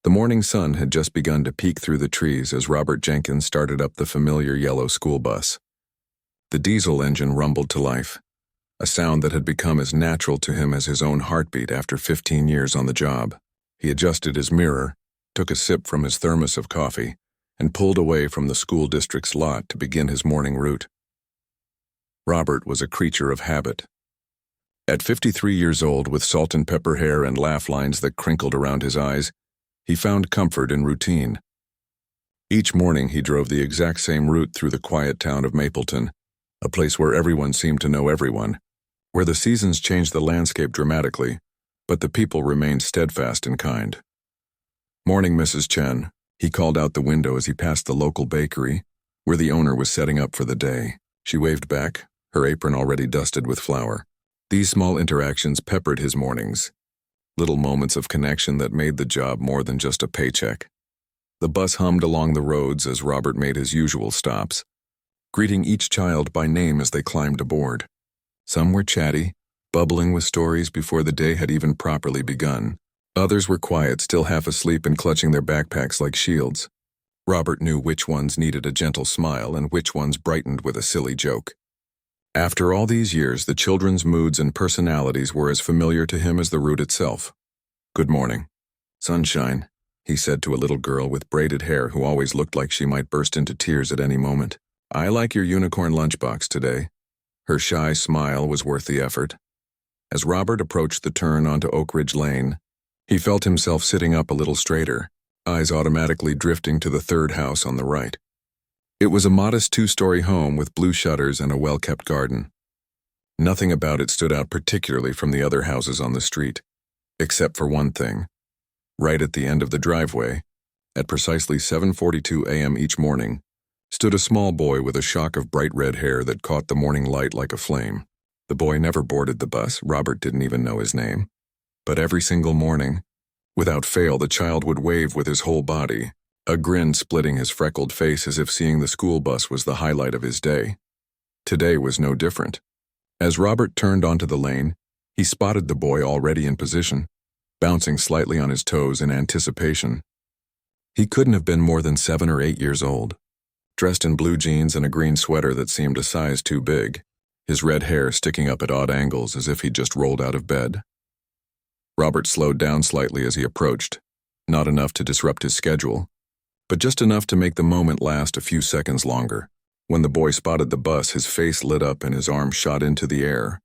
The morning sun had just begun to peek through the trees as Robert Jenkins started up the familiar yellow school bus. The diesel engine rumbled to life, a sound that had become as natural to him as his own heartbeat after 15 years on the job. He adjusted his mirror, took a sip from his thermos of coffee, and pulled away from the school district's lot to begin his morning route. Robert was a creature of habit. At 53 years old, with salt and pepper hair and laugh lines that crinkled around his eyes, he found comfort in routine. Each morning he drove the exact same route through the quiet town of Mapleton, a place where everyone seemed to know everyone, where the seasons changed the landscape dramatically, but the people remained steadfast and kind. "Morning, Mrs. Chen," he called out the window as he passed the local bakery, where the owner was setting up for the day. She waved back, her apron already dusted with flour. These small interactions peppered his mornings, little moments of connection that made the job more than just a paycheck. The bus hummed along the roads as Robert made his usual stops, greeting each child by name as they climbed aboard. Some were chatty, bubbling with stories before the day had even properly begun. Others were quiet, still half asleep and clutching their backpacks like shields. Robert knew which ones needed a gentle smile and which ones brightened with a silly joke. After all these years, the children's moods and personalities were as familiar to him as the route itself. "Good morning, sunshine," he said to a little girl with braided hair who always looked like she might burst into tears at any moment. "I like your unicorn lunchbox today." Her shy smile was worth the effort. As Robert approached the turn onto Oak Ridge Lane, he felt himself sitting up a little straighter, eyes automatically drifting to the third house on the right. It was a modest 2-story home with blue shutters and a well-kept garden. Nothing about it stood out particularly from the other houses on the street, except for one thing. Right at the end of the driveway, at precisely 7:42 a.m. each morning, stood a small boy with a shock of bright red hair that caught the morning light like a flame. The boy never boarded the bus. Robert didn't even know his name. But every single morning, without fail, the child would wave with his whole body, a grin splitting his freckled face as if seeing the school bus was the highlight of his day. Today was no different. As Robert turned onto the lane, he spotted the boy already in position, bouncing slightly on his toes in anticipation. He couldn't have been more than 7 or 8 years old, dressed in blue jeans and a green sweater that seemed a size too big, his red hair sticking up at odd angles as if he'd just rolled out of bed. Robert slowed down slightly as he approached, not enough to disrupt his schedule, but just enough to make the moment last a few seconds longer. When the boy spotted the bus, his face lit up and his arm shot into the air,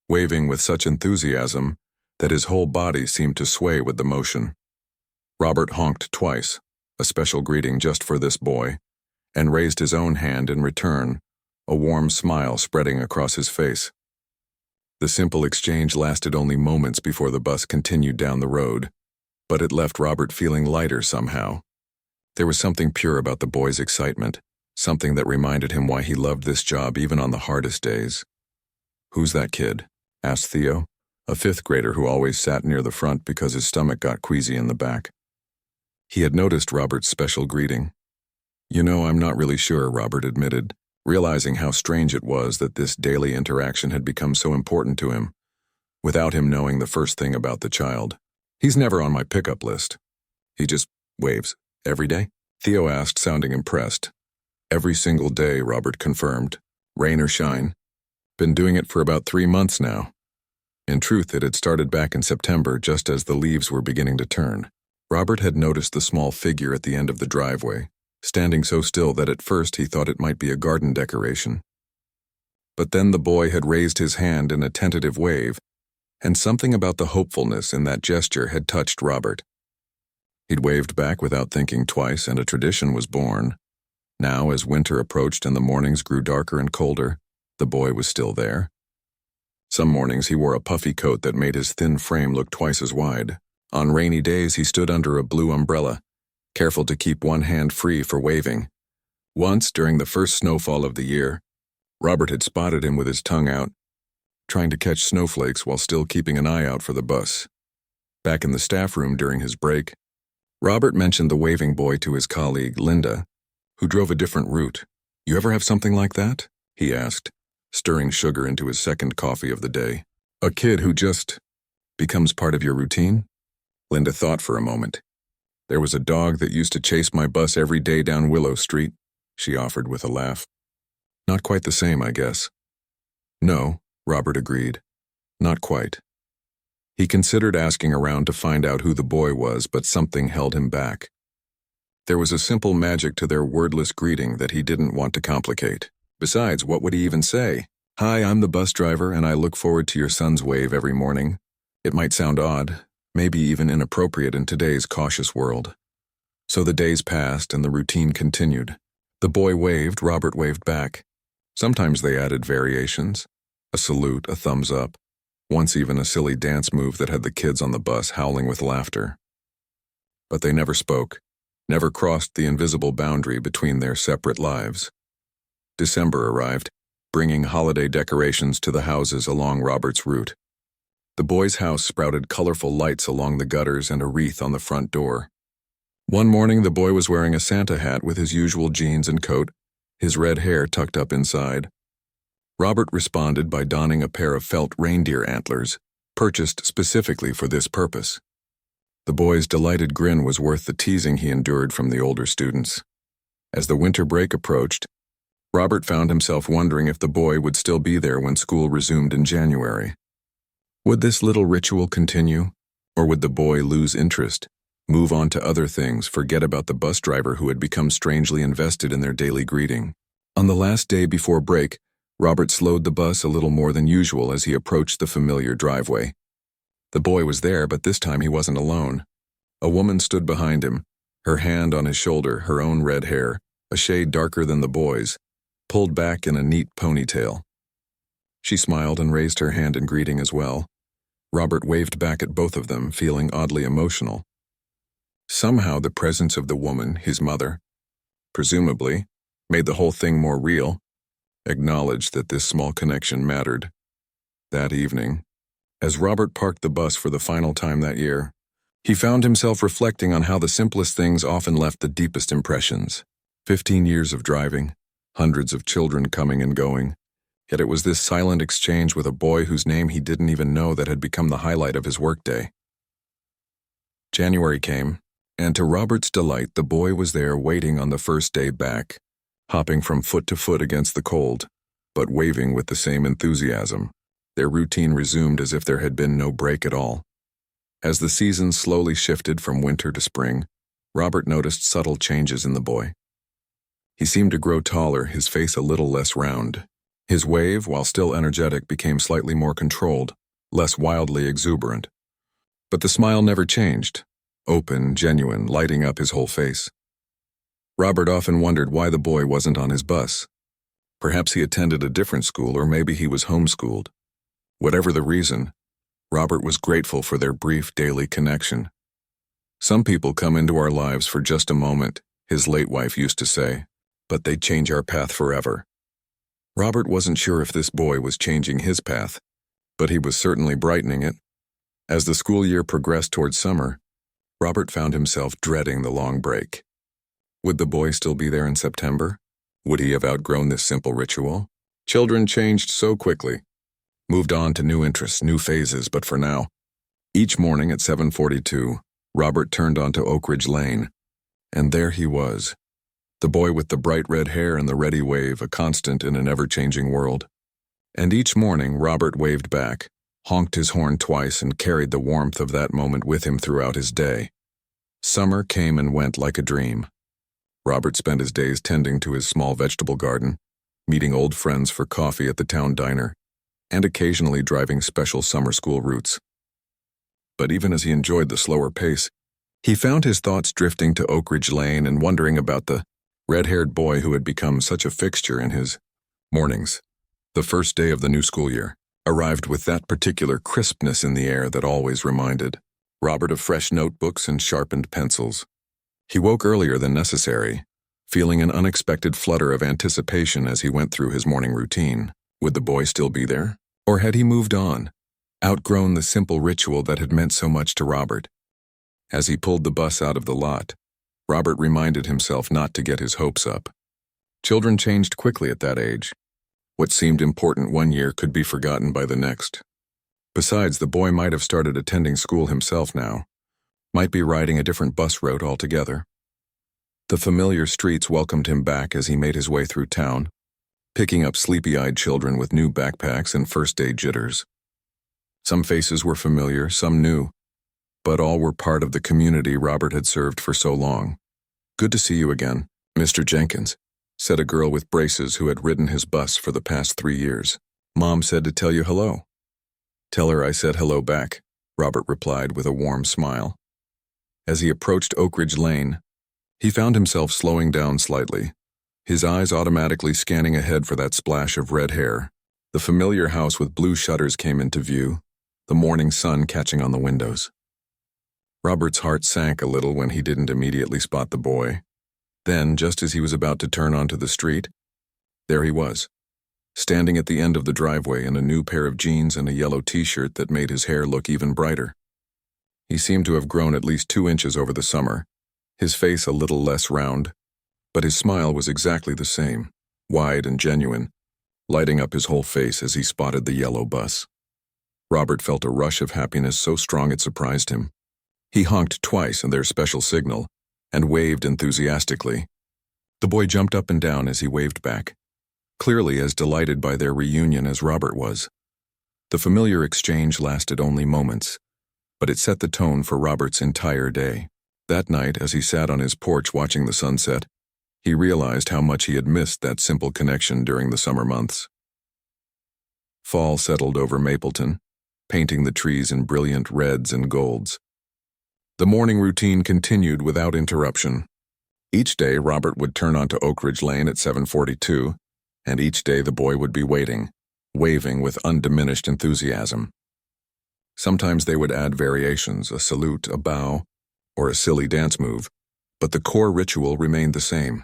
waving with such enthusiasm that his whole body seemed to sway with the motion. Robert honked twice, a special greeting just for this boy, and raised his own hand in return, a warm smile spreading across his face. The simple exchange lasted only moments before the bus continued down the road, but it left Robert feeling lighter somehow. There was something pure about the boy's excitement, something that reminded him why he loved this job even on the hardest days. "Who's that kid?" asked Theo, a 5th grader who always sat near the front because his stomach got queasy in the back. He had noticed Robert's special greeting. "You know, I'm not really sure," Robert admitted, realizing how strange it was that this daily interaction had become so important to him, without him knowing the first thing about the child. "He's never on my pickup list. He just waves. Every day?" Theo asked, sounding impressed. "Every single day," Robert confirmed, "rain or shine. Been doing it for about 3 months now." In truth, it had started back in September, just as the leaves were beginning to turn. Robert had noticed the small figure at the end of the driveway, standing so still that at first he thought it might be a garden decoration. But then the boy had raised his hand in a tentative wave, and something about the hopefulness in that gesture had touched Robert. He'd waved back without thinking twice, and a tradition was born. Now, as winter approached and the mornings grew darker and colder, the boy was still there. Some mornings he wore a puffy coat that made his thin frame look twice as wide. On rainy days he stood under a blue umbrella, careful to keep one hand free for waving. Once, during the first snowfall of the year, Robert had spotted him with his tongue out, trying to catch snowflakes while still keeping an eye out for the bus. Back in the staff room during his break, Robert mentioned the waving boy to his colleague, Linda, who drove a different route. "You ever have something like that?" he asked, stirring sugar into his second coffee of the day. "A kid who just becomes part of your routine?" Linda thought for a moment. There was a dog that used to chase my bus every day down Willow Street, she offered with a laugh. Not quite the same, I guess. No, Robert agreed. Not quite. He considered asking around to find out who the boy was, but something held him back. There was a simple magic to their wordless greeting that he didn't want to complicate. Besides, what would he even say? Hi, I'm the bus driver, and I look forward to your son's wave every morning. It might sound odd, maybe even inappropriate in today's cautious world. So the days passed and the routine continued. The boy waved, Robert waved back. Sometimes they added variations. A salute, a thumbs up. Once even a silly dance move that had the kids on the bus howling with laughter. But they never spoke, never crossed the invisible boundary between their separate lives. December arrived, bringing holiday decorations to the houses along Robert's route. The boy's house sprouted colorful lights along the gutters and a wreath on the front door. One morning, the boy was wearing a Santa hat with his usual jeans and coat, his red hair tucked up inside. Robert responded by donning a pair of felt reindeer antlers, purchased specifically for this purpose. The boy's delighted grin was worth the teasing he endured from the older students. As the winter break approached, Robert found himself wondering if the boy would still be there when school resumed in January. Would this little ritual continue, or would the boy lose interest, move on to other things, forget about the bus driver who had become strangely invested in their daily greeting? On the last day before break, Robert slowed the bus a little more than usual as he approached the familiar driveway. The boy was there, but this time he wasn't alone. A woman stood behind him, her hand on his shoulder, her own red hair, a shade darker than the boy's, pulled back in a neat ponytail. She smiled and raised her hand in greeting as well. Robert waved back at both of them, feeling oddly emotional. Somehow the presence of the woman, his mother, presumably, made the whole thing more real, acknowledged that this small connection mattered. That evening, as Robert parked the bus for the final time that year, he found himself reflecting on how the simplest things often left the deepest impressions. 15 years of driving, hundreds of children coming and going, yet it was this silent exchange with a boy whose name he didn't even know that had become the highlight of his workday. January came, and to Robert's delight, the boy was there waiting on the first day back, hopping from foot to foot against the cold, but waving with the same enthusiasm. Their routine resumed as if there had been no break at all. As the seasons slowly shifted from winter to spring, Robert noticed subtle changes in the boy. He seemed to grow taller, his face a little less round. His wave, while still energetic, became slightly more controlled, less wildly exuberant. But the smile never changed, open, genuine, lighting up his whole face. Robert often wondered why the boy wasn't on his bus. Perhaps he attended a different school, or maybe he was homeschooled. Whatever the reason, Robert was grateful for their brief daily connection. Some people come into our lives for just a moment, his late wife used to say, but they change our path forever. Robert wasn't sure if this boy was changing his path, but he was certainly brightening it. As the school year progressed towards summer, Robert found himself dreading the long break. Would the boy still be there in September? Would he have outgrown this simple ritual? Children changed so quickly, moved on to new interests, new phases, but for now, each morning at 7:42, Robert turned onto Oak Ridge Lane, and there he was, the boy with the bright red hair and the ready wave, a constant in an ever-changing world. And each morning, Robert waved back, honked his horn twice, and carried the warmth of that moment with him throughout his day. Summer came and went like a dream. Robert spent his days tending to his small vegetable garden, meeting old friends for coffee at the town diner, and occasionally driving special summer school routes. But even as he enjoyed the slower pace, he found his thoughts drifting to Oak Ridge Lane and wondering about the red-haired boy who had become such a fixture in his mornings. The first day of the new school year arrived with that particular crispness in the air that always reminded Robert of fresh notebooks and sharpened pencils. He woke earlier than necessary, feeling an unexpected flutter of anticipation as he went through his morning routine. Would the boy still be there? Or had he moved on, outgrown the simple ritual that had meant so much to Robert? As he pulled the bus out of the lot, Robert reminded himself not to get his hopes up. Children changed quickly at that age. What seemed important one year could be forgotten by the next. Besides, the boy might have started attending school himself now. Might be riding a different bus route altogether. The familiar streets welcomed him back as he made his way through town, picking up sleepy-eyed children with new backpacks and first-day jitters. Some faces were familiar, some new, but all were part of the community Robert had served for so long. "Good to see you again, Mr. Jenkins," said a girl with braces who had ridden his bus for the past 3 years. "Mom said to tell you hello." "Tell her I said hello back," Robert replied with a warm smile. As he approached Oak Ridge Lane, he found himself slowing down slightly, his eyes automatically scanning ahead for that splash of red hair. The familiar house with blue shutters came into view, the morning sun catching on the windows. Robert's heart sank a little when he didn't immediately spot the boy. Then, just as he was about to turn onto the street, there he was, standing at the end of the driveway in a new pair of jeans and a yellow t-shirt that made his hair look even brighter. He seemed to have grown at least 2 inches over the summer, his face a little less round, but his smile was exactly the same, wide and genuine, lighting up his whole face as he spotted the yellow bus. Robert felt a rush of happiness so strong it surprised him. He honked twice in their special signal and waved enthusiastically. The boy jumped up and down as he waved back, clearly as delighted by their reunion as Robert was. The familiar exchange lasted only moments, but it set the tone for Robert's entire day. That night, as he sat on his porch watching the sunset, he realized how much he had missed that simple connection during the summer months. Fall settled over Mapleton, painting the trees in brilliant reds and golds. The morning routine continued without interruption. Each day, Robert would turn onto Oak Ridge Lane at 7:42, and each day the boy would be waiting, waving with undiminished enthusiasm. Sometimes they would add variations, a salute, a bow, or a silly dance move, but the core ritual remained the same,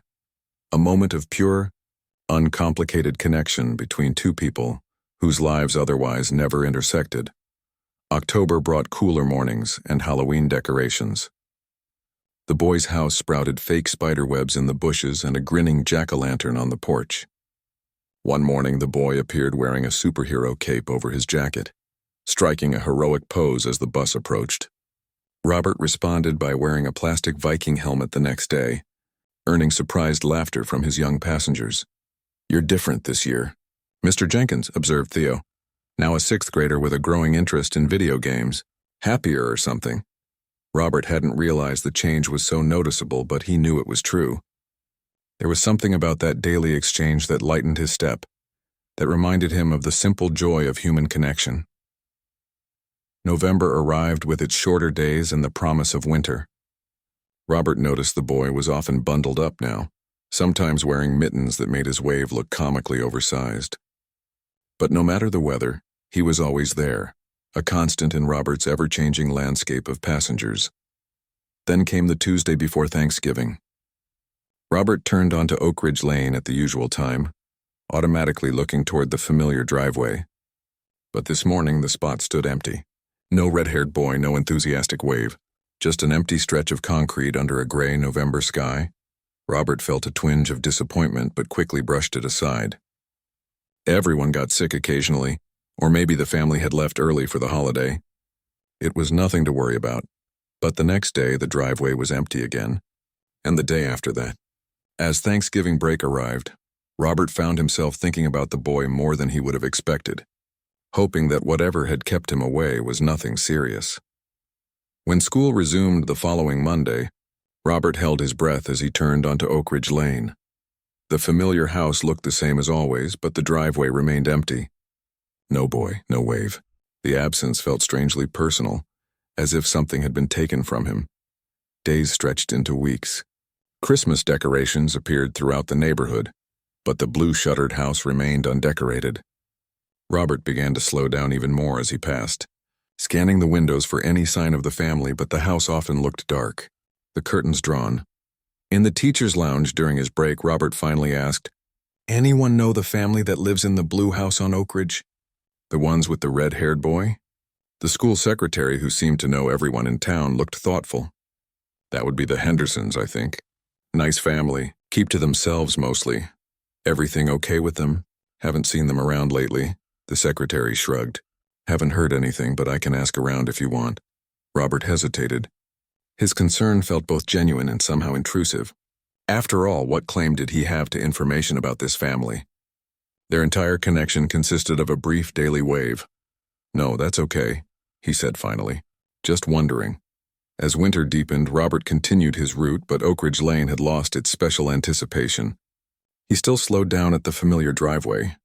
a moment of pure, uncomplicated connection between two people whose lives otherwise never intersected. October brought cooler mornings and Halloween decorations. The boy's house sprouted fake spider webs in the bushes and a grinning jack-o'-lantern on the porch. One morning the boy appeared wearing a superhero cape over his jacket, striking a heroic pose as the bus approached. Robert responded by wearing a plastic Viking helmet the next day, earning surprised laughter from his young passengers. "You're different this year, Mr. Jenkins," observed Theo, now a 6th grader with a growing interest in video games. "Happier or something." Robert hadn't realized the change was so noticeable, but he knew it was true. There was something about that daily exchange that lightened his step, that reminded him of the simple joy of human connection. November arrived with its shorter days and the promise of winter. Robert noticed the boy was often bundled up now, sometimes wearing mittens that made his wave look comically oversized. But no matter the weather, he was always there, a constant in Robert's ever-changing landscape of passengers. Then came the Tuesday before Thanksgiving. Robert turned onto Oak Ridge Lane at the usual time, automatically looking toward the familiar driveway. But this morning the spot stood empty. No red-haired boy, no enthusiastic wave, just an empty stretch of concrete under a gray November sky. Robert felt a twinge of disappointment but quickly brushed it aside. Everyone got sick occasionally, or maybe the family had left early for the holiday. It was nothing to worry about. But the next day the driveway was empty again, and the day after that. As Thanksgiving break arrived, Robert found himself thinking about the boy more than he would have expected, hoping that whatever had kept him away was nothing serious. When school resumed the following Monday, Robert held his breath as he turned onto Oak Ridge Lane. The familiar house looked the same as always, but the driveway remained empty. No boy, no wave. The absence felt strangely personal, as if something had been taken from him. Days stretched into weeks. Christmas decorations appeared throughout the neighborhood, but the blue-shuttered house remained undecorated. Robert began to slow down even more as he passed, scanning the windows for any sign of the family, but the house often looked dark, the curtains drawn. In the teacher's lounge during his break, Robert finally asked, "Anyone know the family that lives in the blue house on Oak Ridge? The ones with the red-haired boy?" The school secretary, who seemed to know everyone in town, looked thoughtful. "That would be the Hendersons, I think. Nice family, keep to themselves mostly. Everything okay with them? Haven't seen them around lately." The secretary shrugged. "Haven't heard anything, but I can ask around if you want." Robert hesitated. His concern felt both genuine and somehow intrusive. After all, what claim did he have to information about this family? Their entire connection consisted of a brief daily wave. "No, that's okay," he said finally. "Just wondering." As winter deepened, Robert continued his route, but Oak Ridge Lane had lost its special anticipation. He still slowed down at the familiar driveway,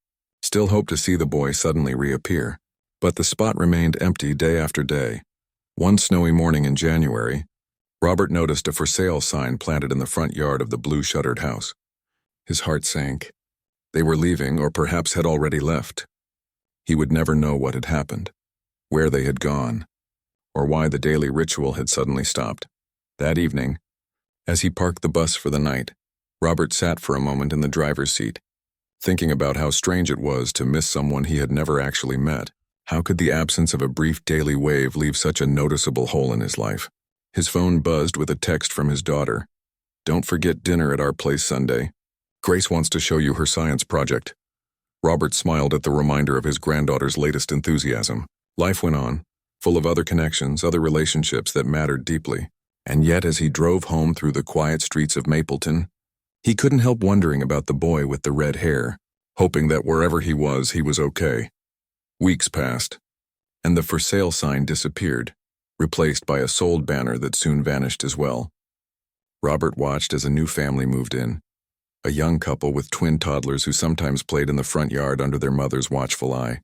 still hoped to see the boy suddenly reappear. But the spot remained empty day after day. One snowy morning in January, Robert noticed a for sale sign planted in the front yard of the blue-shuttered house. His heart sank. They were leaving, or perhaps had already left. He would never know what had happened, where they had gone, or why the daily ritual had suddenly stopped. That evening, as he parked the bus for the night, Robert sat for a moment in the driver's seat, thinking about how strange it was to miss someone he had never actually met. How could the absence of a brief daily wave leave such a noticeable hole in his life? His phone buzzed with a text from his daughter. "Don't forget dinner at our place Sunday. Grace wants to show you her science project." Robert smiled at the reminder of his granddaughter's latest enthusiasm. Life went on, full of other connections, other relationships that mattered deeply. And yet, as he drove home through the quiet streets of Mapleton, he couldn't help wondering about the boy with the red hair, hoping that wherever he was okay. Weeks passed, and the for sale sign disappeared, replaced by a sold banner that soon vanished as well. Robert watched as a new family moved in, a young couple with twin toddlers who sometimes played in the front yard under their mother's watchful eye.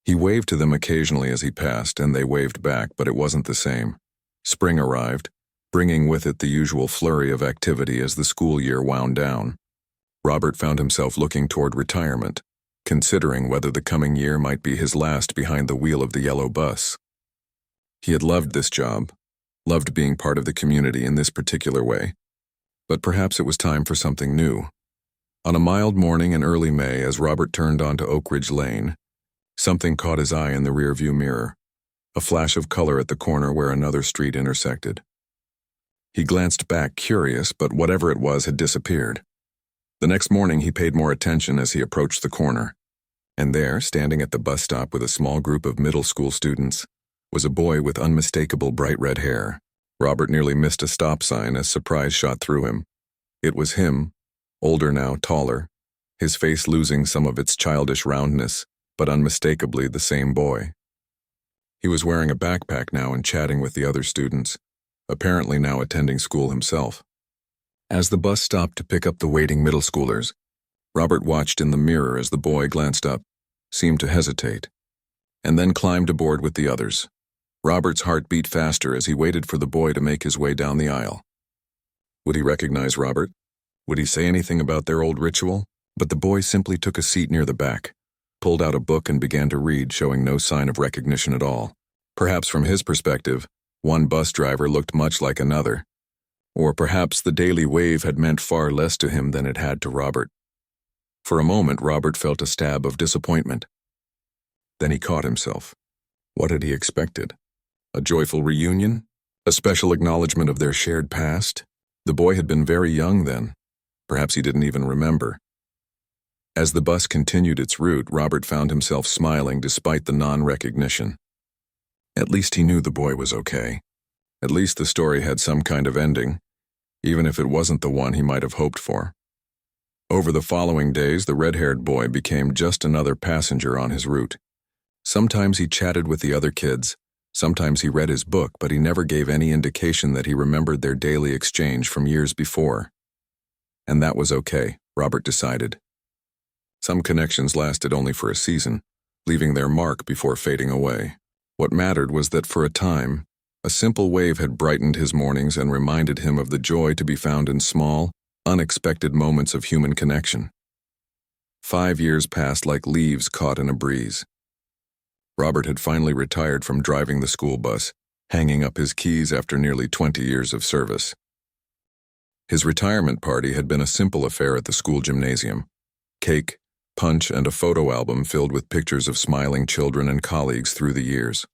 He waved to them occasionally as he passed, and they waved back, but it wasn't the same. Spring arrived, bringing with it the usual flurry of activity as the school year wound down. Robert found himself looking toward retirement, considering whether the coming year might be his last behind the wheel of the yellow bus. He had loved this job, loved being part of the community in this particular way, but perhaps it was time for something new. On a mild morning in early May, as Robert turned onto Oak Ridge Lane, something caught his eye in the rearview mirror, a flash of color at the corner where another street intersected. He glanced back, curious, but whatever it was had disappeared. The next morning he paid more attention as he approached the corner. And there, standing at the bus stop with a small group of middle school students, was a boy with unmistakable bright red hair. Robert nearly missed a stop sign as surprise shot through him. It was him, older now, taller, his face losing some of its childish roundness, but unmistakably the same boy. He was wearing a backpack now and chatting with the other students, apparently now attending school himself. As the bus stopped to pick up the waiting middle schoolers, Robert watched in the mirror as the boy glanced up, seemed to hesitate, and then climbed aboard with the others. Robert's heart beat faster as he waited for the boy to make his way down the aisle. Would he recognize Robert? Would he say anything about their old ritual? But the boy simply took a seat near the back, pulled out a book and began to read, showing no sign of recognition at all. Perhaps from his perspective, one bus driver looked much like another. Or perhaps the daily wave had meant far less to him than it had to Robert. For a moment, Robert felt a stab of disappointment. Then he caught himself. What had he expected? A joyful reunion? A special acknowledgement of their shared past? The boy had been very young then. Perhaps he didn't even remember. As the bus continued its route, Robert found himself smiling despite the non-recognition. At least he knew the boy was okay. At least the story had some kind of ending, even if it wasn't the one he might have hoped for. Over the following days, the red-haired boy became just another passenger on his route. Sometimes he chatted with the other kids, sometimes he read his book, but he never gave any indication that he remembered their daily exchange from years before. And that was okay, Robert decided. Some connections lasted only for a season, leaving their mark before fading away. What mattered was that for a time, a simple wave had brightened his mornings and reminded him of the joy to be found in small, unexpected moments of human connection. 5 years passed like leaves caught in a breeze. Robert had finally retired from driving the school bus, hanging up his keys after nearly 20 years of service. His retirement party had been a simple affair at the school gymnasium. Cake, punch, and a photo album filled with pictures of smiling children and colleagues through the years.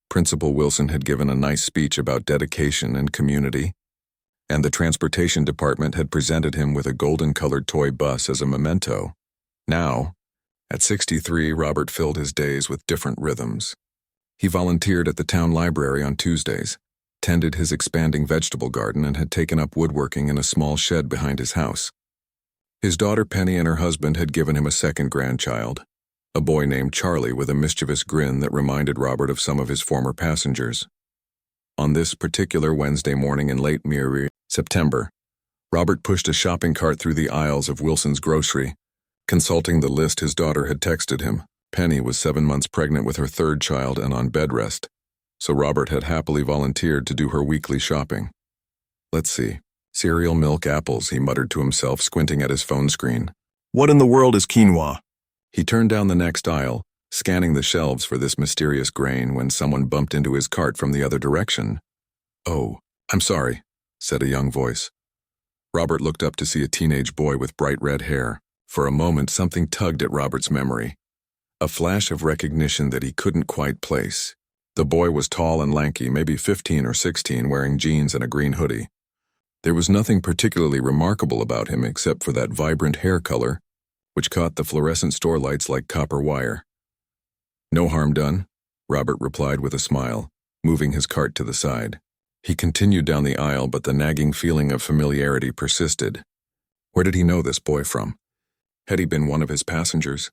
Principal Wilson had given a nice speech about dedication and community, and the transportation department had presented him with a golden-colored toy bus as a memento. Now, at 63, Robert filled his days with different rhythms. He volunteered at the town library on Tuesdays, tended his expanding vegetable garden, and had taken up woodworking in a small shed behind his house. His daughter Penny and her husband had given him a second grandchild, a boy named Charlie with a mischievous grin that reminded Robert of some of his former passengers. On this particular Wednesday morning in late September, Robert pushed a shopping cart through the aisles of Wilson's grocery, consulting the list his daughter had texted him. Penny was 7 months pregnant with her third child and on bed rest, so Robert had happily volunteered to do her weekly shopping. Let's see. Cereal, milk, apples, he muttered to himself, squinting at his phone screen. What in the world is quinoa? He turned down the next aisle, scanning the shelves for this mysterious grain, when someone bumped into his cart from the other direction. "Oh, I'm sorry," said a young voice. Robert looked up to see a teenage boy with bright red hair. For a moment, something tugged at Robert's memory. A flash of recognition that he couldn't quite place. The boy was tall and lanky, maybe 15 or 16, wearing jeans and a green hoodie. There was nothing particularly remarkable about him except for that vibrant hair color, which caught the fluorescent store lights like copper wire. "No harm done," Robert replied with a smile, moving his cart to the side. He continued down the aisle, but the nagging feeling of familiarity persisted. Where did he know this boy from? Had he been one of his passengers?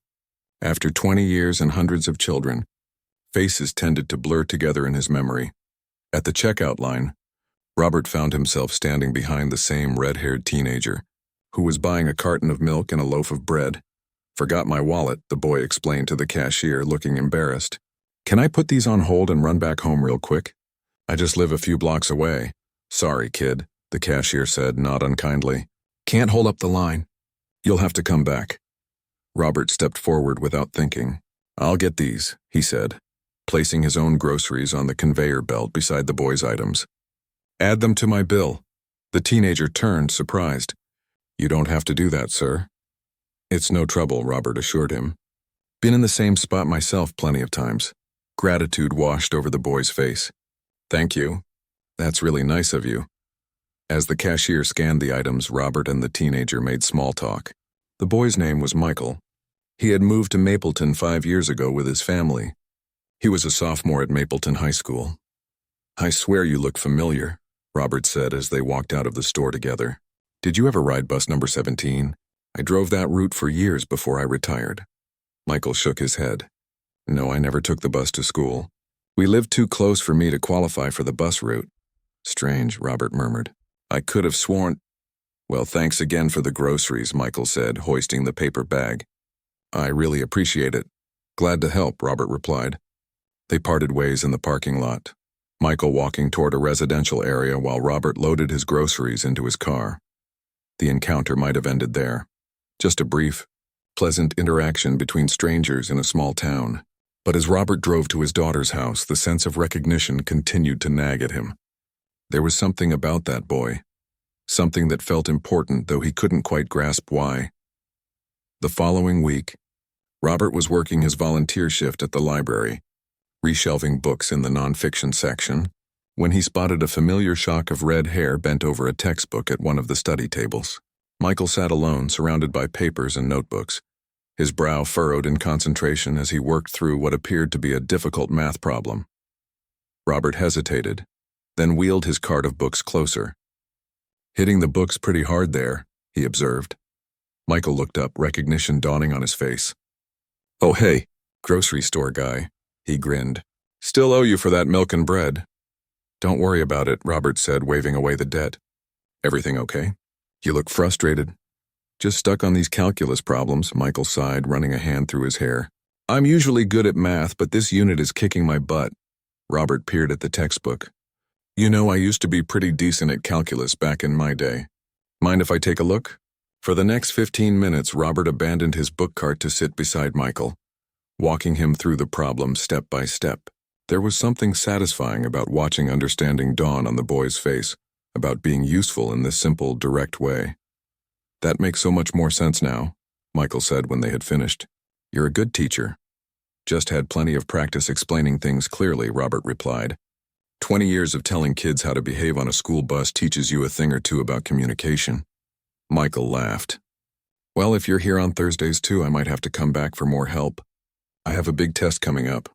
After 20 years and hundreds of children, faces tended to blur together in his memory. At the checkout line, Robert found himself standing behind the same red-haired teenager, who was buying a carton of milk and a loaf of bread. "Forgot my wallet," the boy explained to the cashier, looking embarrassed. "Can I put these on hold and run back home real quick? I just live a few blocks away." "Sorry, kid," the cashier said, not unkindly. "Can't hold up the line. You'll have to come back." Robert stepped forward without thinking. "I'll get these," he said, placing his own groceries on the conveyor belt beside the boy's items. "Add them to my bill." The teenager turned, surprised. "You don't have to do that, sir." "It's no trouble," Robert assured him. "Been in the same spot myself plenty of times." Gratitude washed over the boy's face. "Thank you. That's really nice of you." As the cashier scanned the items, Robert and the teenager made small talk. The boy's name was Michael. He had moved to Mapleton 5 years ago with his family. He was a sophomore at Mapleton High School. "I swear you look familiar," Robert said as they walked out of the store together. "Did you ever ride bus number 17? I drove that route for years before I retired." Michael shook his head. "No, I never took the bus to school. We lived too close for me to qualify for the bus route." "Strange," Robert murmured. "I could have sworn—" "Well, thanks again for the groceries," Michael said, hoisting the paper bag. "I really appreciate it." "Glad to help," Robert replied. They parted ways in the parking lot, Michael walking toward a residential area while Robert loaded his groceries into his car. The encounter might have ended there. Just a brief, pleasant interaction between strangers in a small town. But as Robert drove to his daughter's house, the sense of recognition continued to nag at him. There was something about that boy, something that felt important, though he couldn't quite grasp why. The following week, Robert was working his volunteer shift at the library, reshelving books in the nonfiction section, when he spotted a familiar shock of red hair bent over a textbook at one of the study tables. Michael sat alone, surrounded by papers and notebooks, his brow furrowed in concentration as he worked through what appeared to be a difficult math problem. Robert hesitated, then wheeled his cart of books closer. "Hitting the books pretty hard there," he observed. Michael looked up, recognition dawning on his face. "Oh hey, grocery store guy," he grinned. "Still owe you for that milk and bread." "Don't worry about it," Robert said, waving away the debt. "Everything okay? You look frustrated." "Just stuck on these calculus problems," Michael sighed, running a hand through his hair. "I'm usually good at math, but this unit is kicking my butt." Robert peered at the textbook. "You know, I used to be pretty decent at calculus back in my day. Mind if I take a look?" For the next 15 minutes, Robert abandoned his book cart to sit beside Michael, walking him through the problem step by step. There was something satisfying about watching understanding dawn on the boy's face, about being useful in this simple, direct way. "That makes so much more sense now," Michael said when they had finished. "You're a good teacher." "Just had plenty of practice explaining things clearly," Robert replied. 20 years of telling kids how to behave on a school bus teaches you a thing or two about communication." Michael laughed. "Well, if you're here on Thursdays too, I might have to come back for more help. I have a big test coming up."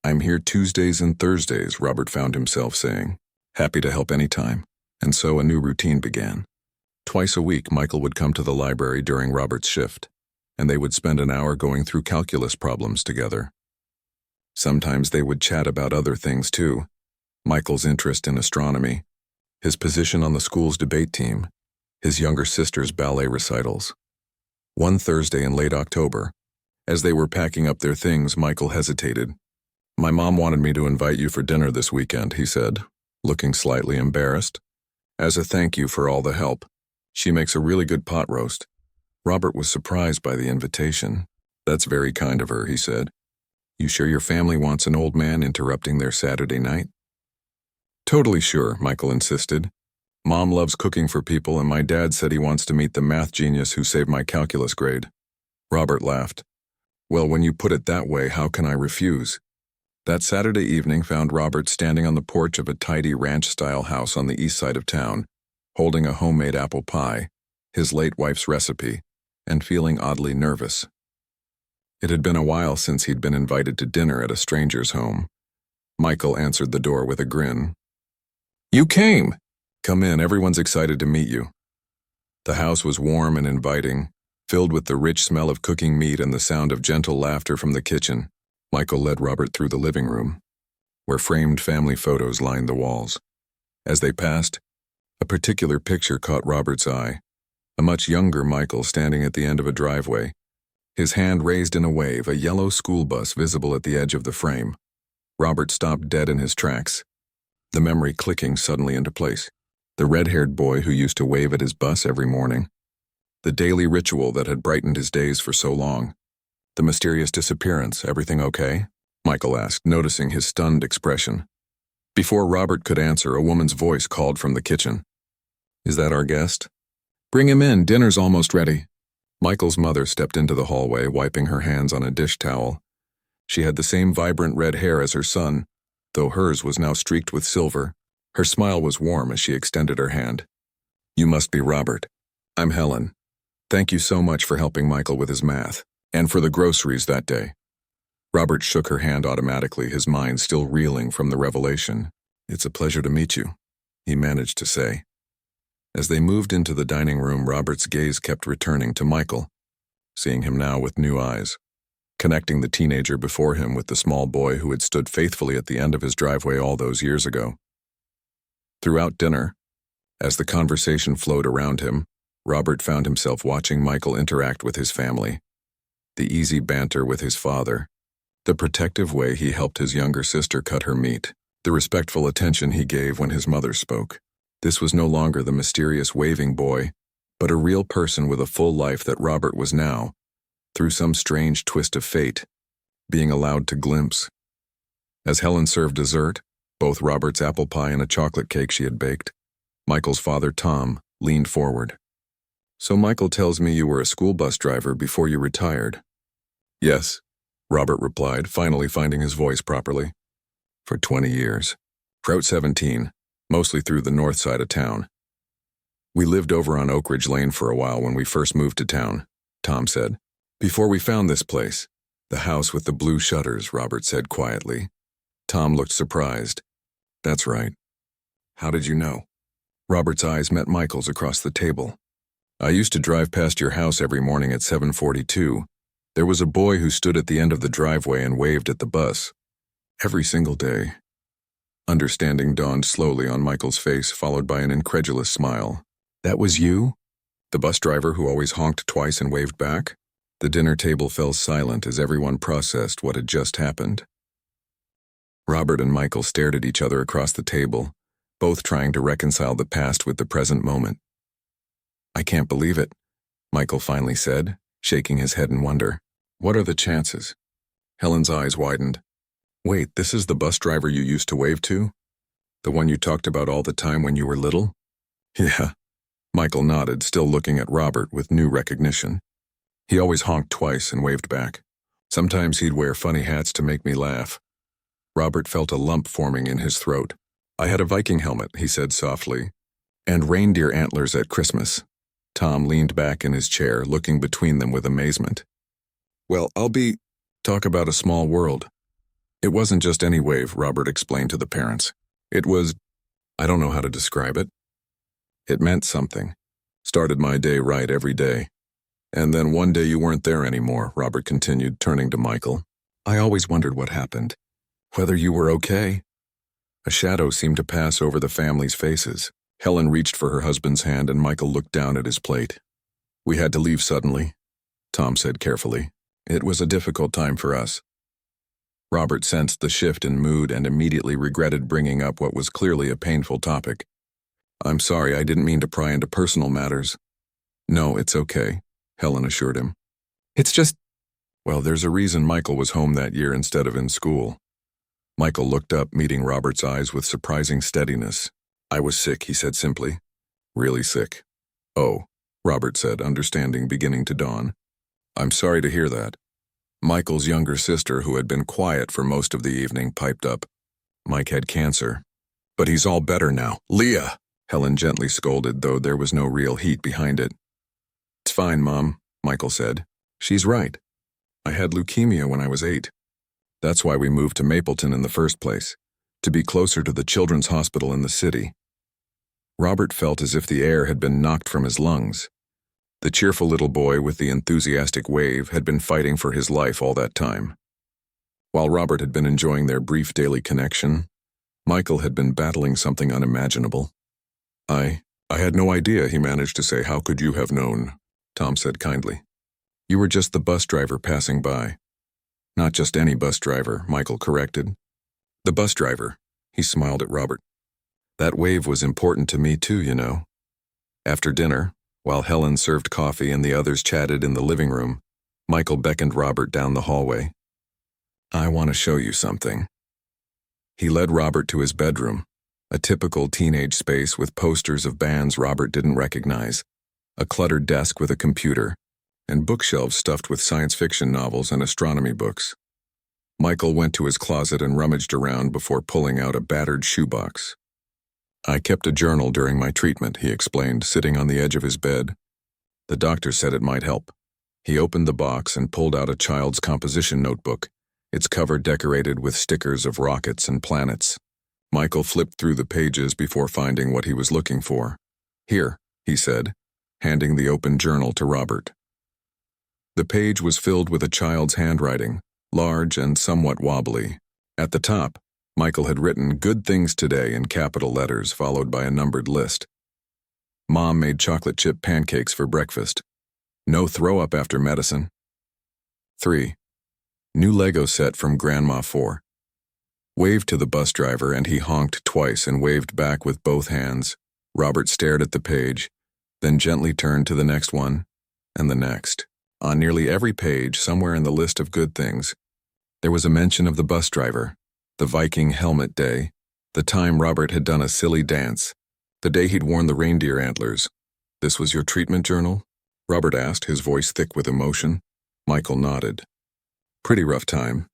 "I'm here Tuesdays and Thursdays," Robert found himself saying. happy to help any time. And so a new routine began. Twice a week, Michael would come to the library during Robert's shift, and they would spend an hour going through calculus problems together. Sometimes they would chat about other things too: Michael's interest in astronomy, his position on the school's debate team, his younger sister's ballet recitals. One Thursday in late October, as they were packing up their things, Michael hesitated. "My mom wanted me to invite you for dinner this weekend," he said, looking slightly embarrassed. "As a thank you for all the help. She makes a really good pot roast." Robert was surprised by the invitation. "That's very kind of her," he said. "You sure your family wants an old man interrupting their Saturday night?" "Totally sure," Michael insisted. "Mom loves cooking for people, and my dad said he wants to meet the math genius who saved my calculus grade." Robert laughed. "Well, when you put it that way, how can I refuse?" That Saturday evening found Robert standing on the porch of a tidy ranch-style house on the east side of town, holding a homemade apple pie, his late wife's recipe, and feeling oddly nervous. It had been a while since he'd been invited to dinner at a stranger's home. Michael answered the door with a grin. "You came! Come in, everyone's excited to meet you." The house was warm and inviting, filled with the rich smell of cooking meat and the sound of gentle laughter from the kitchen. Michael led Robert through the living room, where framed family photos lined the walls. As they passed, a particular picture caught Robert's eye: a much younger Michael standing at the end of a driveway, his hand raised in a wave, a yellow school bus visible at the edge of the frame. Robert stopped dead in his tracks, the memory clicking suddenly into place. The red-haired boy who used to wave at his bus every morning. The daily ritual that had brightened his days for so long. The mysterious disappearance. "Everything okay?" Michael asked, noticing his stunned expression. Before Robert could answer, a woman's voice called from the kitchen. "Is that our guest?" "Bring him in, dinner's almost ready." Michael's mother stepped into the hallway, wiping her hands on a dish towel. She had the same vibrant red hair as her son, though hers was now streaked with silver. Her smile was warm as she extended her hand. "You must be Robert. I'm Helen. Thank you so much for helping Michael with his math, and for the groceries that day." Robert shook her hand automatically, his mind still reeling from the revelation. "It's a pleasure to meet you," he managed to say. As they moved into the dining room, Robert's gaze kept returning to Michael, seeing him now with new eyes, connecting the teenager before him with the small boy who had stood faithfully at the end of his driveway all those years ago. Throughout dinner, as the conversation flowed around him, Robert found himself watching Michael interact with his family. The easy banter with his father, the protective way he helped his younger sister cut her meat, the respectful attention he gave when his mother spoke. This was no longer the mysterious waving boy, but a real person with a full life that Robert was now, through some strange twist of fate, being allowed to glimpse. As Helen served dessert, both Robert's apple pie and a chocolate cake she had baked, Michael's father, Tom, leaned forward. "So Michael tells me you were a school bus driver before you retired." "Yes," Robert replied, finally finding his voice properly. "For 20 years. Route 17, mostly through the north side of town. We lived over on Oak Ridge Lane for a while when we first moved to town," Tom said. "Before we found this place, the house with the blue shutters," Robert said quietly. Tom looked surprised. "That's right. How did you know?" Robert's eyes met Michael's across the table. "I used to drive past your house every morning at 7:42. There was a boy who stood at the end of the driveway and waved at the bus. Every single day." Understanding dawned slowly on Michael's face, followed by an incredulous smile. "That was you? The bus driver who always honked twice and waved back?" The dinner table fell silent as everyone processed what had just happened. Robert and Michael stared at each other across the table, both trying to reconcile the past with the present moment. "I can't believe it," Michael finally said, shaking his head in wonder. "What are the chances?" Helen's eyes widened. "Wait, this is the bus driver you used to wave to? The one you talked about all the time when you were little?" "Yeah." Michael nodded, still looking at Robert with new recognition. "He always honked twice and waved back. Sometimes he'd wear funny hats to make me laugh." Robert felt a lump forming in his throat. "I had a Viking helmet," he said softly, "and reindeer antlers at Christmas." Tom leaned back in his chair, looking between them with amazement. "Well, talk about a small world." "It wasn't just any wave," Robert explained to the parents. "It was, I don't know how to describe it. It meant something. Started my day right every day. And then one day you weren't there anymore, Robert continued, turning to Michael. I always wondered what happened. Whether you were okay. A shadow seemed to pass over the family's faces. Helen reached for her husband's hand and Michael looked down at his plate. We had to leave suddenly, Tom said carefully. It was a difficult time for us. Robert sensed the shift in mood and immediately regretted bringing up what was clearly a painful topic. I'm sorry, I didn't mean to pry into personal matters. No, it's okay, Helen assured him. It's just, well, there's a reason Michael was home that year instead of in school. Michael looked up, meeting Robert's eyes with surprising steadiness. I was sick, he said simply. Really sick. Oh, Robert said, understanding beginning to dawn. I'm sorry to hear that. Michael's younger sister, who had been quiet for most of the evening, piped up. Mike had cancer. But he's all better now. Leah! Helen gently scolded, though there was no real heat behind it. It's fine, Mom, Michael said. She's right. I had leukemia when I was 8. That's why we moved to Mapleton in the first place, to be closer to the children's hospital in the city. Robert felt as if the air had been knocked from his lungs. The cheerful little boy with the enthusiastic wave had been fighting for his life all that time. While Robert had been enjoying their brief daily connection, Michael had been battling something unimaginable. I had no idea, he managed to say. How could you have known? Tom said kindly. You were just the bus driver passing by. Not just any bus driver, Michael corrected. The bus driver, he smiled at Robert. That wave was important to me too, you know. After dinner, while Helen served coffee and the others chatted in the living room, Michael beckoned Robert down the hallway. I want to show you something. He led Robert to his bedroom, a typical teenage space with posters of bands Robert didn't recognize, a cluttered desk with a computer, and bookshelves stuffed with science fiction novels and astronomy books. Michael went to his closet and rummaged around before pulling out a battered shoebox. I kept a journal during my treatment, he explained, sitting on the edge of his bed. The doctor said it might help. He opened the box and pulled out a child's composition notebook, its cover decorated with stickers of rockets and planets. Michael flipped through the pages before finding what he was looking for. Here, he said, handing the open journal to Robert. The page was filled with a child's handwriting, large and somewhat wobbly. At the top, Michael had written "Good things today" in capital letters, followed by a numbered list. Mom made chocolate chip pancakes for breakfast. No throw up after medicine. 3. New Lego set from Grandma 4. Waved to the bus driver and he honked twice and waved back with both hands. Robert stared at the page, then gently turned to the next one, and the next. On nearly every page, somewhere in the list of good things, there was a mention of the bus driver, the Viking helmet day, the time Robert had done a silly dance, the day he'd worn the reindeer antlers. This was your treatment journal? Robert asked, his voice thick with emotion. Michael nodded. Pretty rough time.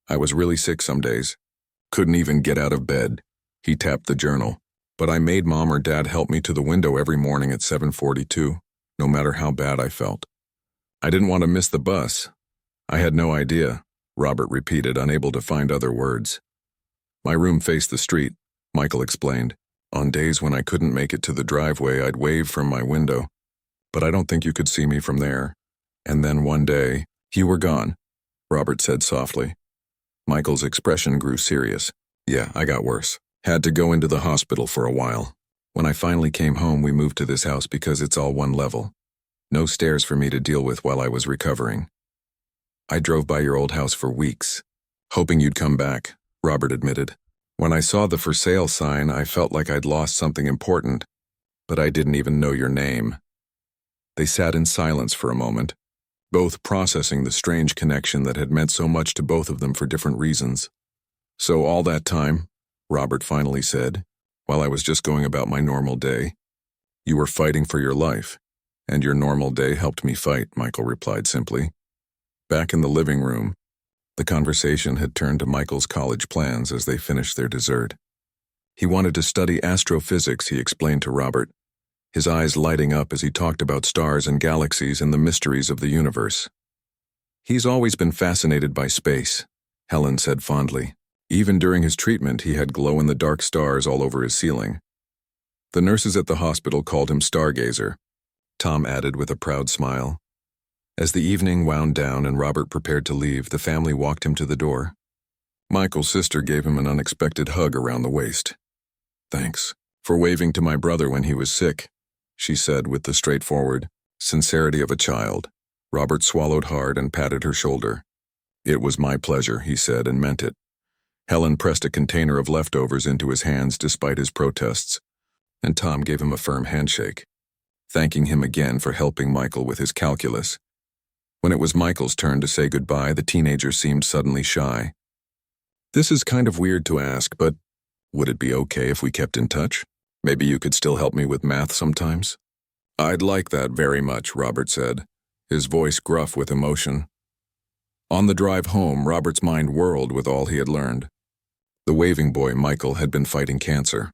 I was really sick some days. Couldn't even get out of bed. He tapped the journal. But I made Mom or Dad help me to the window every morning at 7:42, no matter how bad I felt. I didn't want to miss the bus. I had no idea, Robert repeated, unable to find other words. My room faced the street, Michael explained. On days when I couldn't make it to the driveway, I'd wave from my window. But I don't think you could see me from there. And then one day, you were gone, Robert said softly. Michael's expression grew serious. Yeah, I got worse. Had to go into the hospital for a while. When I finally came home, we moved to this house because it's all one level. No stairs for me to deal with while I was recovering. I drove by your old house for weeks, hoping you'd come back, Robert admitted. When I saw the for sale sign, I felt like I'd lost something important, but I didn't even know your name. They sat in silence for a moment, both processing the strange connection that had meant so much to both of them for different reasons. So all that time, Robert finally said, while I was just going about my normal day, you were fighting for your life, and your normal day helped me fight, Michael replied simply. Back in the living room, the conversation had turned to Michael's college plans as they finished their dessert. He wanted to study astrophysics, he explained to Robert, his eyes lighting up as he talked about stars and galaxies and the mysteries of the universe. He's always been fascinated by space, Helen said fondly. Even during his treatment, he had glow-in-the-dark stars all over his ceiling. The nurses at the hospital called him Stargazer, Tom added with a proud smile. As the evening wound down and Robert prepared to leave, the family walked him to the door. Michael's sister gave him an unexpected hug around the waist. "Thanks for waving to my brother when he was sick," she said with the straightforward sincerity of a child. Robert swallowed hard and patted her shoulder. "It was my pleasure," he said, and meant it. Helen pressed a container of leftovers into his hands despite his protests, and Tom gave him a firm handshake, thanking him again for helping Michael with his calculus. When it was Michael's turn to say goodbye, the teenager seemed suddenly shy. "This is kind of weird to ask, but would it be okay if we kept in touch? Maybe you could still help me with math sometimes?" "I'd like that very much," Robert said, his voice gruff with emotion. On the drive home, Robert's mind whirled with all he had learned. The waving boy, Michael, had been fighting cancer.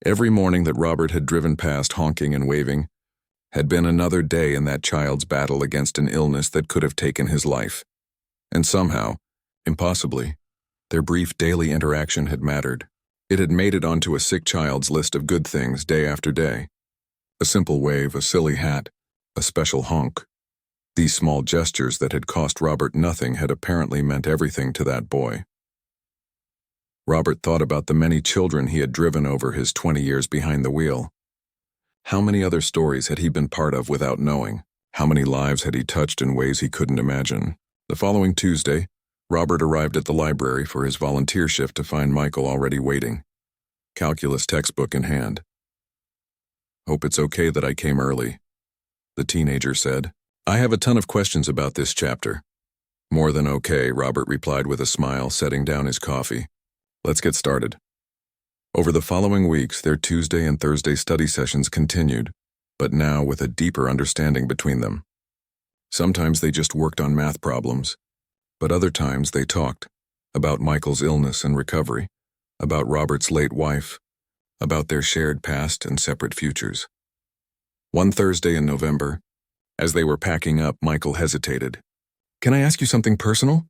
Every morning that Robert had driven past honking and waving had been another day in that child's battle against an illness that could have taken his life. And somehow, impossibly, their brief daily interaction had mattered. It had made it onto a sick child's list of good things day after day. A simple wave, a silly hat, a special honk. These small gestures that had cost Robert nothing had apparently meant everything to that boy. Robert thought about the many children he had driven over his 20 years behind the wheel. How many other stories had he been part of without knowing? How many lives had he touched in ways he couldn't imagine? The following Tuesday, Robert arrived at the library for his volunteer shift to find Michael already waiting, calculus textbook in hand. "Hope it's okay that I came early," the teenager said. "I have a ton of questions about this chapter." "More than okay," Robert replied with a smile, setting down his coffee. "Let's get started." Over the following weeks, their Tuesday and Thursday study sessions continued, but now with a deeper understanding between them. Sometimes they just worked on math problems, but other times they talked about Michael's illness and recovery, about Robert's late wife, about their shared past and separate futures. One Thursday in November, as they were packing up, Michael hesitated. "Can I ask you something personal?"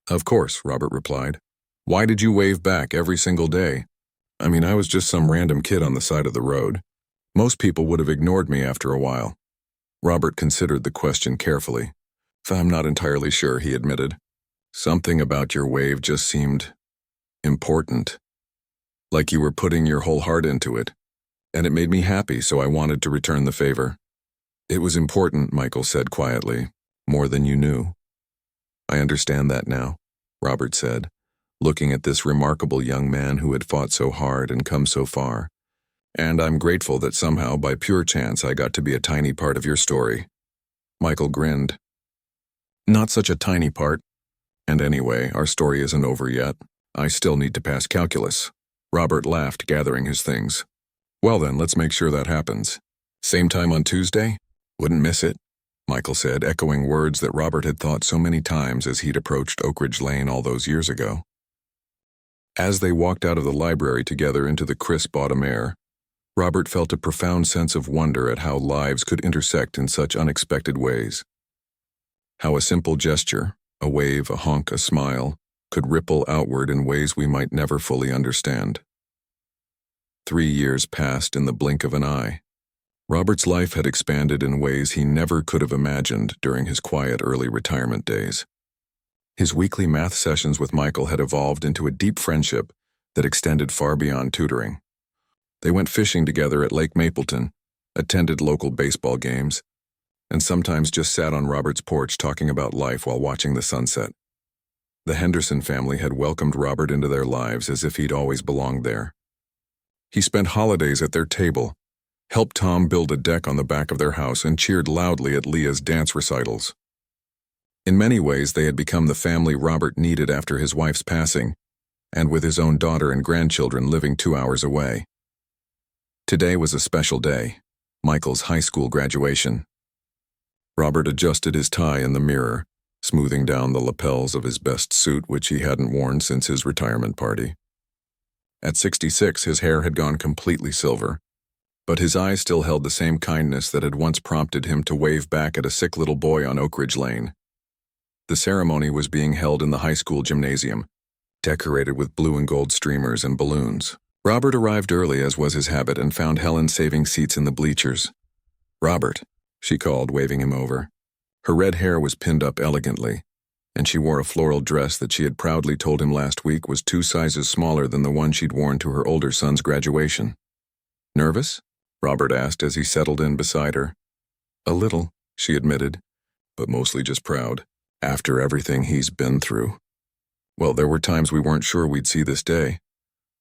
"Of course," Robert replied. "Why did you wave back every single day? I mean, I was just some random kid on the side of the road. Most people would have ignored me after a while." Robert considered the question carefully. "I'm not entirely sure," he admitted. "Something about your wave just seemed important. Like you were putting your whole heart into it. And it made me happy, so I wanted to return the favor." "It was important," Michael said quietly. "More than you knew." "I understand that now," Robert said, looking at this remarkable young man who had fought so hard and come so far. "And I'm grateful that somehow, by pure chance, I got to be a tiny part of your story." Michael grinned. "Not such a tiny part. And anyway, our story isn't over yet. I still need to pass calculus." Robert laughed, gathering his things. "Well then, let's make sure that happens. Same time on Tuesday? Wouldn't miss it," Michael said, echoing words that Robert had thought so many times as he'd approached Oak Ridge Lane all those years ago. As they walked out of the library together into the crisp autumn air, Robert felt a profound sense of wonder at how lives could intersect in such unexpected ways. How a simple gesture, a wave, a honk, a smile, could ripple outward in ways we might never fully understand. 3 years passed in the blink of an eye. Robert's life had expanded in ways he never could have imagined during his quiet early retirement days. His weekly math sessions with Michael had evolved into a deep friendship that extended far beyond tutoring. They went fishing together at Lake Mapleton, attended local baseball games, and sometimes just sat on Robert's porch talking about life while watching the sunset. The Henderson family had welcomed Robert into their lives as if he'd always belonged there. He spent holidays at their table, helped Tom build a deck on the back of their house, and cheered loudly at Leah's dance recitals. In many ways, they had become the family Robert needed after his wife's passing, and with his own daughter and grandchildren living 2 hours away. Today was a special day, Michael's high school graduation. Robert adjusted his tie in the mirror, smoothing down the lapels of his best suit, which he hadn't worn since his retirement party. At 66, his hair had gone completely silver, but his eyes still held the same kindness that had once prompted him to wave back at a sick little boy on Oak Ridge Lane. The ceremony was being held in the high school gymnasium, decorated with blue and gold streamers and balloons. Robert arrived early, as was his habit, and found Helen saving seats in the bleachers. "Robert," she called, waving him over. Her red hair was pinned up elegantly, and she wore a floral dress that she had proudly told him last week was 2 sizes smaller than the one she'd worn to her older son's graduation. "Nervous?" Robert asked as he settled in beside her. "A little," she admitted, "but mostly just proud, after everything he's been through." "Well, there were times we weren't sure we'd see this day."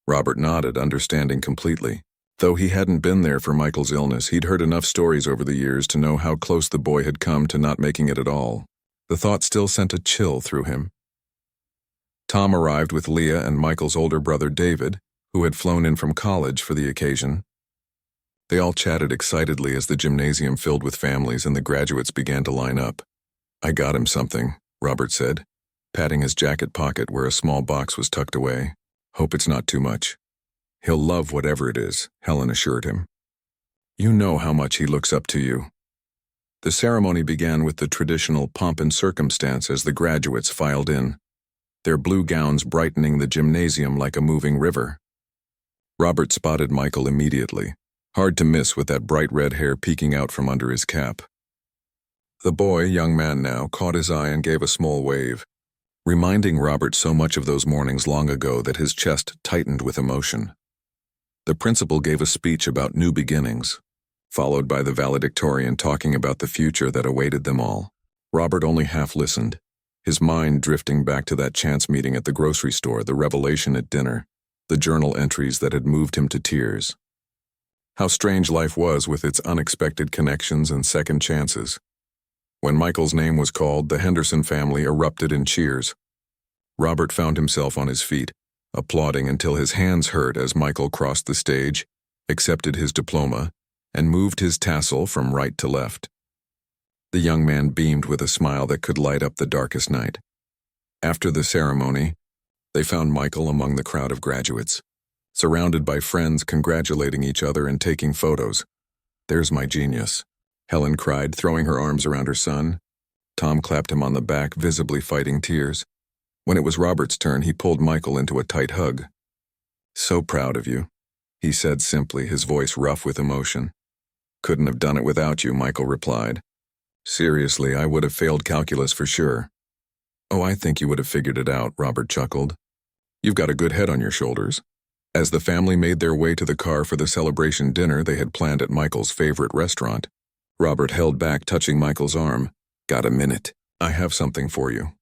Robert nodded, understanding completely. Though he hadn't been there for Michael's illness, he'd heard enough stories over the years to know how close the boy had come to not making it at all. The thought still sent a chill through him. Tom arrived with Leah and Michael's older brother David, who had flown in from college for the occasion. They all chatted excitedly as the gymnasium filled with families and the graduates began to line up. "I got him something," Robert said, patting his jacket pocket where a small box was tucked away. "Hope it's not too much." "He'll love whatever it is," Helen assured him. "You know how much he looks up to you." The ceremony began with the traditional pomp and circumstance as the graduates filed in, their blue gowns brightening the gymnasium like a moving river. Robert spotted Michael immediately, hard to miss with that bright red hair peeking out from under his cap. The boy, young man now, caught his eye and gave a small wave, reminding Robert so much of those mornings long ago that his chest tightened with emotion. The principal gave a speech about new beginnings, followed by the valedictorian talking about the future that awaited them all. Robert only half listened, his mind drifting back to that chance meeting at the grocery store, the revelation at dinner, the journal entries that had moved him to tears. How strange life was with its unexpected connections and second chances. When Michael's name was called, the Henderson family erupted in cheers. Robert found himself on his feet, applauding until his hands hurt as Michael crossed the stage, accepted his diploma, and moved his tassel from right to left. The young man beamed with a smile that could light up the darkest night. After the ceremony, they found Michael among the crowd of graduates, surrounded by friends congratulating each other and taking photos. "There's my genius," Helen cried, throwing her arms around her son. Tom clapped him on the back, visibly fighting tears. When it was Robert's turn, he pulled Michael into a tight hug. "So proud of you," he said simply, his voice rough with emotion. "Couldn't have done it without you," Michael replied. "Seriously, I would have failed calculus for sure." "Oh, I think you would have figured it out," Robert chuckled. "You've got a good head on your shoulders." As the family made their way to the car for the celebration dinner they had planned at Michael's favorite restaurant, Robert held back, touching Michael's arm. "Got a minute? I have something for you."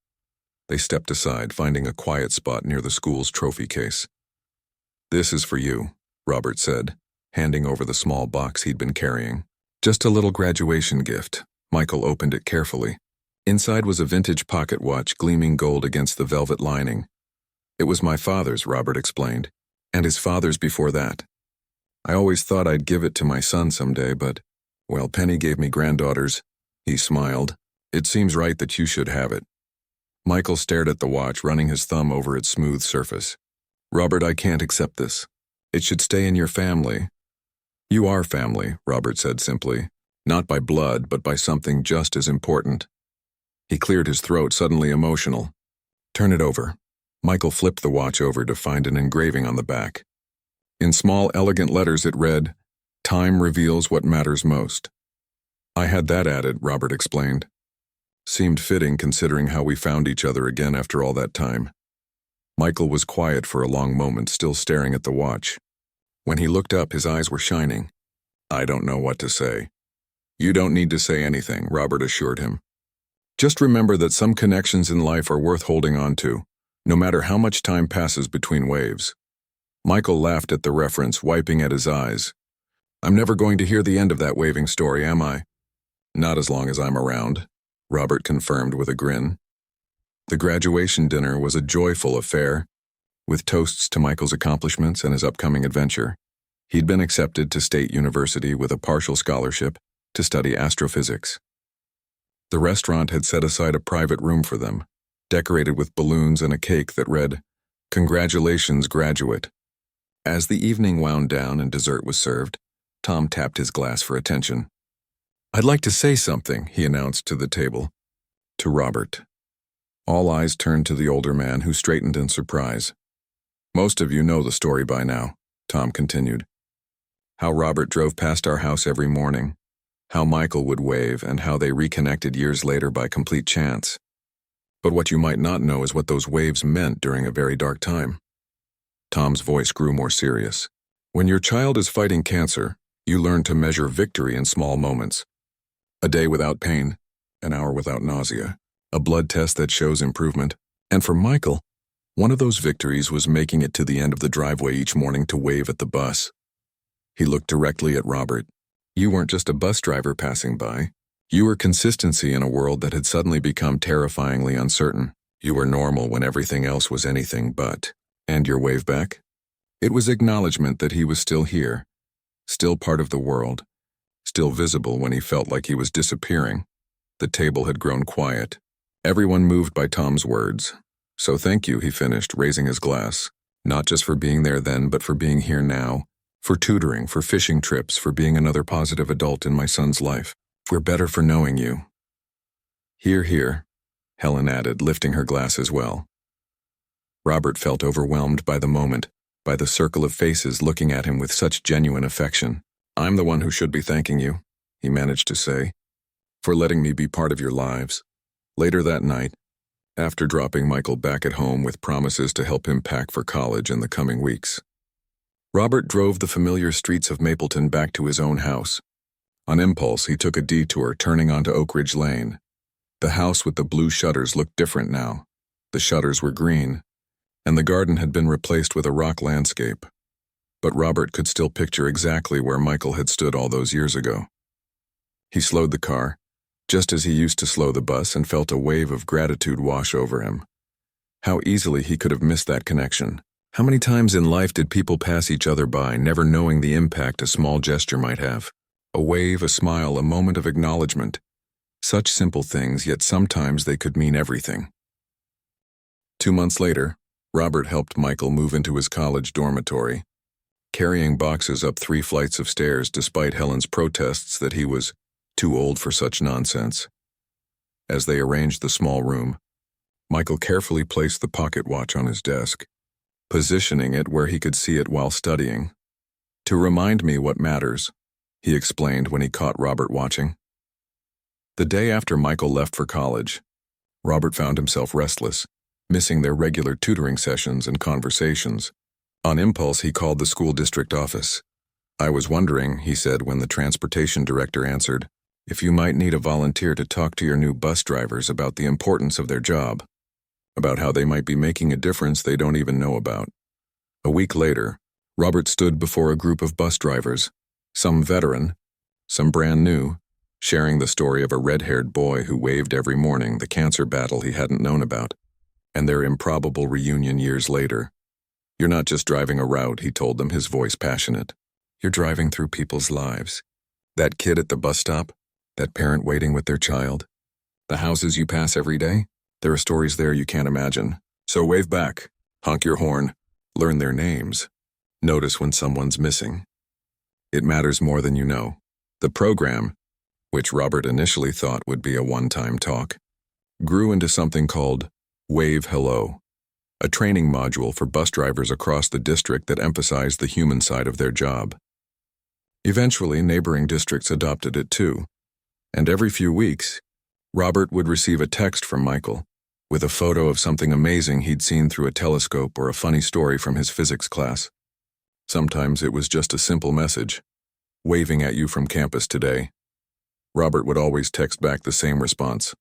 They stepped aside, finding a quiet spot near the school's trophy case. "This is for you," Robert said, handing over the small box he'd been carrying. "Just a little graduation gift." Michael opened it carefully. Inside was a vintage pocket watch gleaming gold against the velvet lining. "It was my father's," Robert explained, "and his father's before that. I always thought I'd give it to my son someday, but, well, Penny gave me granddaughters." He smiled. "It seems right that you should have it." Michael stared at the watch, running his thumb over its smooth surface. "Robert, I can't accept this. It should stay in your family." "You are family," Robert said simply. "Not by blood, but by something just as important." He cleared his throat, suddenly emotional. "Turn it over." Michael flipped the watch over to find an engraving on the back. In small, elegant letters it read, "Time reveals what matters most." "I had that added," Robert explained. Seemed fitting considering how we found each other again after all that time. Michael was quiet for a long moment, still staring at the watch. When he looked up, his eyes were shining. "I don't know what to say." "You don't need to say anything," Robert assured him. "Just remember that some connections in life are worth holding on to, no matter how much time passes between waves." Michael laughed at the reference, wiping at his eyes. "I'm never going to hear the end of that waving story, am I?" "Not as long as I'm around," Robert confirmed with a grin. The graduation dinner was a joyful affair, with toasts to Michael's accomplishments and his upcoming adventure. He'd been accepted to State University with a partial scholarship to study astrophysics. The restaurant had set aside a private room for them, decorated with balloons and a cake that read, "Congratulations, graduate." As the evening wound down and dessert was served, Tom tapped his glass for attention. "I'd like to say something," he announced to the table. To Robert. All eyes turned to the older man, who straightened in surprise. "Most of you know the story by now," Tom continued. How Robert drove past our house every morning, how Michael would wave, and how they reconnected years later by complete chance. But what you might not know is what those waves meant during a very dark time. Tom's voice grew more serious. When your child is fighting cancer, you learn to measure victory in small moments. A day without pain, an hour without nausea, a blood test that shows improvement. And for Michael, one of those victories was making it to the end of the driveway each morning to wave at the bus. He looked directly at Robert. You weren't just a bus driver passing by. You were consistency in a world that had suddenly become terrifyingly uncertain. You were normal when everything else was anything but. And your wave back? It was acknowledgement that he was still here, still part of the world, still visible when he felt like he was disappearing. The table had grown quiet. Everyone moved by Tom's words. So thank you, he finished, raising his glass. Not just for being there then, but for being here now. For tutoring, for fishing trips, for being another positive adult in my son's life. We're better for knowing you. Hear, hear, Helen added, lifting her glass as well. Robert felt overwhelmed by the moment, by the circle of faces looking at him with such genuine affection. I'm the one who should be thanking you, he managed to say, for letting me be part of your lives. Later that night, after dropping Michael back at home with promises to help him pack for college in the coming weeks, Robert drove the familiar streets of Mapleton back to his own house. On impulse, he took a detour, turning onto Oak Ridge Lane. The house with the blue shutters looked different now. The shutters were green, and the garden had been replaced with a rock landscape. But Robert could still picture exactly where Michael had stood all those years ago. He slowed the car, just as he used to slow the bus, and felt a wave of gratitude wash over him. How easily he could have missed that connection. How many times in life did people pass each other by, never knowing the impact a small gesture might have? A wave, a smile, a moment of acknowledgement. Such simple things, yet sometimes they could mean everything. 2 months later, Robert helped Michael move into his college dormitory, carrying boxes up 3 flights of stairs despite Helen's protests that he was too old for such nonsense. As they arranged the small room, Michael carefully placed the pocket watch on his desk, positioning it where he could see it while studying. To remind me what matters, he explained when he caught Robert watching. The day after Michael left for college, Robert found himself restless, missing their regular tutoring sessions and conversations. On impulse, he called the school district office. I was wondering, he said when the transportation director answered, if you might need a volunteer to talk to your new bus drivers about the importance of their job, about how they might be making a difference they don't even know about. A week later, Robert stood before a group of bus drivers, some veteran, some brand new, sharing the story of a red-haired boy who waved every morning, the cancer battle he hadn't known about, and their improbable reunion years later. You're not just driving a route, he told them, his voice passionate. You're driving through people's lives. That kid at the bus stop, that parent waiting with their child, the houses you pass every day, there are stories there you can't imagine. So wave back, honk your horn, learn their names, notice when someone's missing. It matters more than you know. The program, which Robert initially thought would be a one-time talk, grew into something called Wave Hello, a training module for bus drivers across the district that emphasized the human side of their job. Eventually, neighboring districts adopted it too, and every few weeks, Robert would receive a text from Michael with a photo of something amazing he'd seen through a telescope or a funny story from his physics class. Sometimes it was just a simple message, waving at you from campus today. Robert would always text back the same response,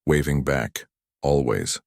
waving back, always.